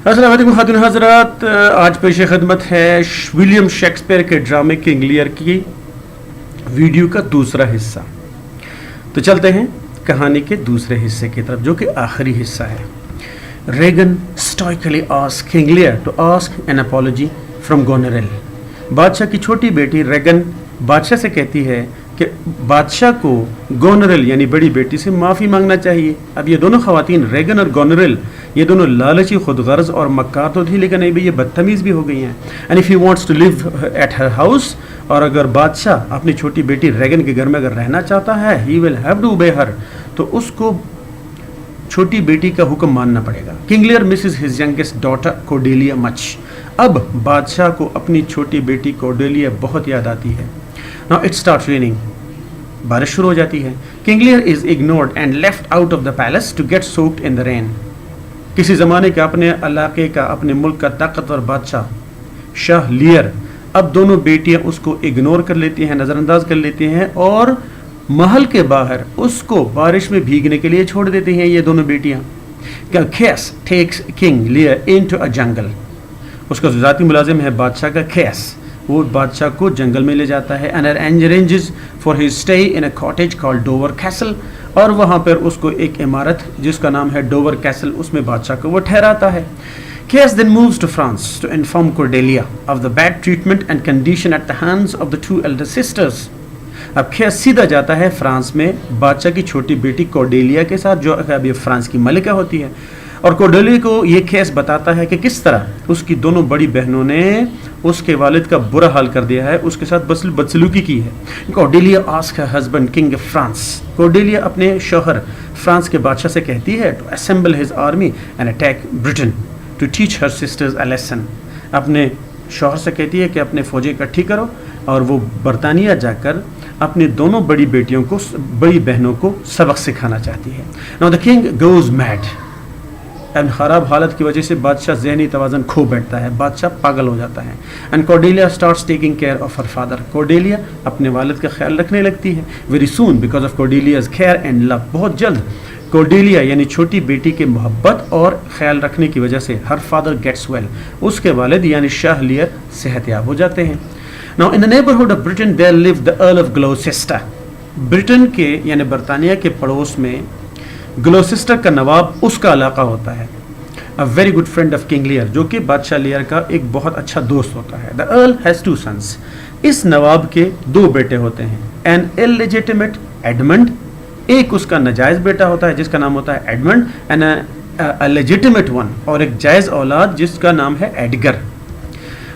अस्सलाम वालेकुम खातून हज़रात, आज पेश खिदमत है विलियम शेक्सपियर के ड्रामे किंग लियर की वीडियो का दूसरा हिस्सा। तो चलते हैं कहानी के दूसरे हिस्से की तरफ, जो कि आखिरी हिस्सा है। Regan stoically asked King Lear to ask an apology from Goneril. बादशाह की छोटी बेटी रेगन बादशाह से कहती है कि बादशाह को गोनेरिल यानी बड़ी बेटी से माफ़ी मांगना चाहिए। अब ये दोनों ख़वातीन रेगन और गोनेरिल ये दोनों लालची, खुदगर्ज और मक्कार तो थी, लेकिन अभी ये बदतमीज़ भी हो गई हैं। And if he wants to live at her house, और अगर बादशाह अपनी छोटी बेटी रेगन के घर में अगर रहना चाहता है, he will have to obey हर, तो उसको छोटी बेटी का हुक्म मानना पड़ेगा। King Lear Mrs his youngest daughter Cordelia much. अब बादशाह को अपनी छोटी बेटी कोर्डेलिया बहुत याद आती है। नाउ इट स्टार्ट रेनिंग, बारिश शुरू हो जाती है। King Lear is ignored and left out of the palace to get soaked in the rain. किसी ज़माने का, अपने इलाके का, अपने मुल्क का ताकतवर बादशाह शाह लियर, अब दोनों बेटियां उसको इग्नोर कर लेती हैं, नज़रअंदाज कर लेती हैं और महल के बाहर उसको बारिश में भीगने के लिए छोड़ देती हैं ये दोनों बेटियां। खेस takes King Lear into a jungle. उसका जो ज़ाती मुलाजिम है बादशाह का खेस, वो बादशाह को जंगल में ले जाता है। And arranges for his stay in a cottage called Dover castle, और वहाँ पर उसको एक इमारत जिसका नाम है डोवर कैसल, उसमें बादशाह को वो ठहराता है। Caius then moves to France to inform Cordelia of the bad treatment and condition at the hands of the two elder sisters. अब Caius सीधा जाता है फ्रांस में बादशाह की छोटी बेटी कोर्डेलिया के साथ, जो अभी फ्रांस की मलिका होती है। और कोर्डेलिया को ये Caius बताता है कि किस तरह उसकी दोनों बड़ी बहनों ने उसके वालिद का बुरा हाल कर दिया है, उसके साथ बदसलूकी की है। Cordelia ask her husband king of France. Cordelia अपने शौहर फ्रांस के बादशाह से कहती है to assemble his army and attack Britain to teach her sisters a lesson. अपने शौहर से कहती है कि अपने फ़ौजें इकट्ठी करो और वो बरतानिया जाकर अपनी दोनों बड़ी बेटियों को, बड़ी बहनों को सबक सिखाना चाहती है। Now the king goes mad. And ख़राब हालत की वजह से बादशाह ज़हनी तवाज़न खो बैठता है, बादशाह पागल हो जाता है। And Cordelia starts taking care of her father. Cordelia अपने वालिद का ख्याल रखने लगती है। Very soon because of Cordelia's care and love, बहुत जल्द कोर्डेलिया यानी छोटी बेटी के मोहब्बत और ख्याल रखने की वजह से हर फादर गेट्स वेल, उसके वालिद यानी शाह लियर सेहतयाब हो जाते हैं। Now in the neighbourhood of Britain there live the Earl of Gloucester. Britain के यानी बरतानिया के पड़ोस में ग्लोसेस्टर का नवाब उसका इलाका होता है। A very good friend of King Lear, जो कि बादशाह लियर का एक बहुत अच्छा दोस्त होता है। The earl has two sons. इस नवाब के दो बेटे होते हैं। एन इलेजिटिमेट एडमंड, एक उसका नाजायज़ बेटा होता है जिसका नाम होता है Edmund, and a legitimate one, और एक जायज़ औलाद जिसका नाम है Edgar.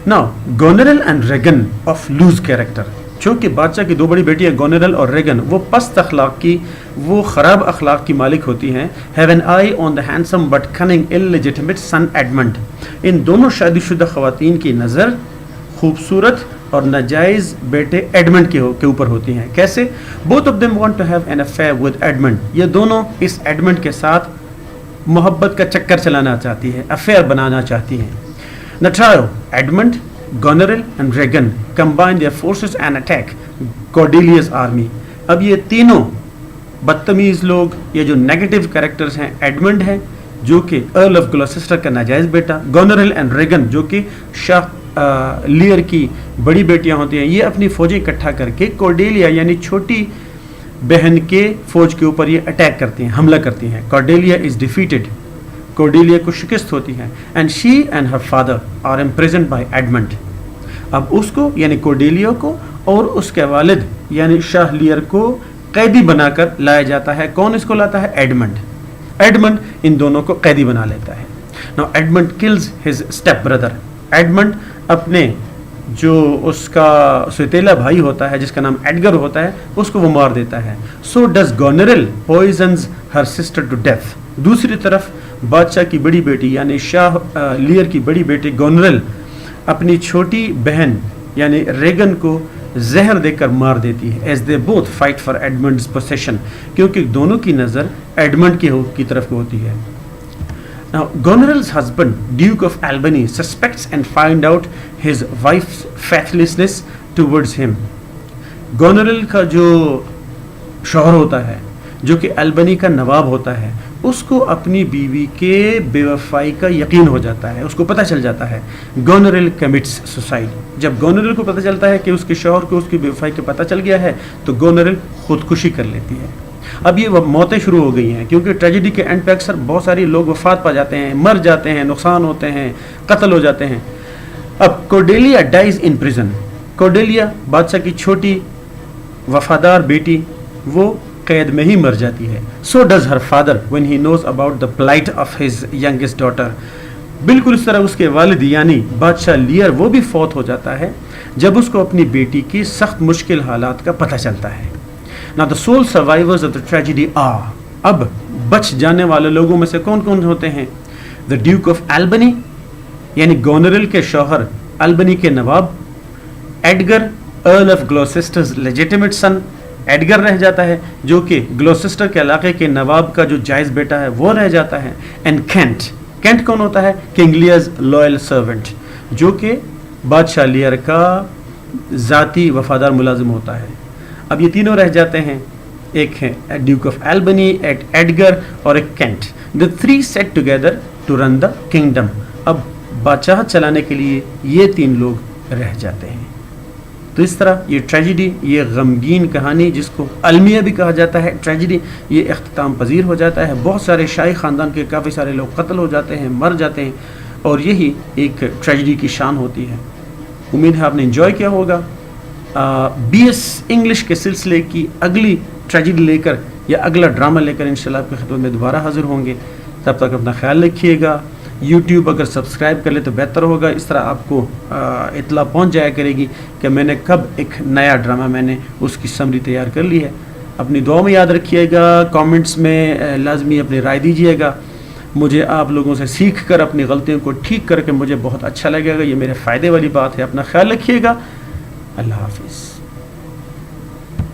Now Goneril and Regan of loose character, चूँकि बादशाह की दो बड़ी बेटियां गोनेरिल और रेगन वो पस्त अखलाक की, वो ख़राब अखलाक की मालिक होती हैं। Have an eye on the handsome but cunning illegitimate son Edmund. इन दोनों शादीशुदा ख़वातीन की नज़र खूबसूरत और नाजायज़ बेटे एडमंड के ऊपर होती हैं। कैसे? Both of them want to have an affair with Edmund. ये दोनों इस एडमंड के साथ मोहब्बत का चक्कर चलाना चाहती है, अफेयर बनाना चाहती हैं। The trio Edmund, Goneril and Regan combine their forces and attack Cordelia's army. अब ये तीनों बदतमीज़ लोग, ये जो नेगेटिव कैरेक्टर्स हैं, एडमंड है जो कि अर्ल ऑफ ग्लोसेस्टर का नाजायज़ बेटा, गोनेरिल एंड रेगन जो कि शाह लियर की बड़ी बेटियां होती हैं, ये अपनी फ़ौजें इकट्ठा करके कोर्डेलिया यानी छोटी बहन के फ़ौज के ऊपर ये अटैक करती हैं, हमला करती हैं। कोर्डेलिया इज़ डिफीटेड, कोर्डेलिया को शिकस्त होती है। And she and her father are imprisoned by Edmund. अब उसको यानी कोर्डेलिया को और उसके वालिद यानी शाह लियर को कैदी बनाकर लाया जाता है। कौन इसको लाता है? एडमंड। एडमंड इन दोनों को कैदी बना लेता है। Now Edmund kills his step brother. Edmund अपने जो उसका सौतेला भाई होता है जिसका नाम एडगर होता है, उसको वो मार देता है। So does Goneril poisons her sister to death. दूसरी तरफ बादशाह की बड़ी बेटी यानी शाह लियर की बड़ी बेटी गोनेरिल अपनी छोटी बहन यानी रेगन को जहर देकर मार देती है। As they both fight for Edmund's possession, क्योंकि दोनों की नज़र एडमंड की तरफ होती है। Now, Goneril's husband, Duke of Albany, suspects and find out his wife's faithlessness towards him. Goneril का जो शौहर होता है, जो कि अल्बनी का नवाब होता है, उसको अपनी बीवी के बेवफाई का यकीन हो जाता है, उसको पता चल जाता है। गोनरेल कमिट्स सुसाइड, जब गोनरेल को पता चलता है कि उसके शौहर को उसकी बेवफाई का पता चल गया है तो गोनरेल खुदकुशी कर लेती है। अब ये मौतें शुरू हो गई हैं, क्योंकि ट्रेजेडी के एंड पे अक्सर बहुत सारे लोग वफात पा जाते हैं, मर जाते हैं, नुकसान होते हैं, कत्ल हो जाते हैं। अब Cordelia dies in prison, Cordelia बादशाह की छोटी वफादार बेटी वो कैद में ही मर जाती है। So does her father when he knows about the plight of his youngest daughter, बिल्कुल इस तरह उसके वालिद यानी बादशाह लियर वो भी फौत हो जाता है जब उसको अपनी बेटी की सख्त मुश्किल हालात का पता चलता है। Now the sole survivors of the tragedy are, अब बच जाने वाले लोगों में से कौन कौन होते हैं? The Duke of Albany यानी गोनरेल के शौहर अल्बनी के नवाब, Edgar Earl of Gloucester's legitimate son, Edgar रह जाता है जो कि ग्लोसेस्टर के इलाके के नवाब का जो जायज़ बेटा है वो रह जाता है, एंड कैंट, कैंट कौन होता है? किंग लियर्स लॉयल सर्वेंट, जो कि बादशाह लियर का ज़ाती वफादार मुलाजिम होता है। अब ये तीनों रह जाते हैं, एक है ड्यूक ऑफ एल्बनी, एडगर और एक Kent. The three set together to run the kingdom, अब बादशाह चलाने के लिए ये तीन लोग रह जाते हैं। तो इस तरह ये ट्रेजिडी, ये गमगीन कहानी जिसको अलमिया भी कहा जाता है ट्रेजिडी, ये इख्तिताम पजीर हो जाता है। बहुत सारे शाही ख़ानदान के काफ़ी सारे लोग कत्ल हो जाते हैं, मर जाते हैं, और यही एक ट्रेजिडी की शान होती है। उम्मीद है आपने एंजॉय किया होगा। BS इंग्लिश के सिलसिले की अगली ट्रेजिडी लेकर या अगला ड्रामा लेकर इंशाल्लाह आपकी खिदमत में दोबारा हाजिर होंगे। तब तक अपना ख्याल रखिएगा। YouTube अगर सब्सक्राइब कर ले तो बेहतर होगा, इस तरह आपको इतला पहुंच जाया करेगी कि मैंने कब एक नया ड्रामा मैंने उसकी समरी तैयार कर ली है। अपनी दुआ में याद रखिएगा, कमेंट्स में लाजमी अपनी राय दीजिएगा। मुझे आप लोगों से सीख कर अपनी गलतियों को ठीक करके मुझे बहुत अच्छा लगेगा, ये मेरे फ़ायदे वाली बात है। अपना ख्याल रखिएगा। अल्लाह हाफिज़।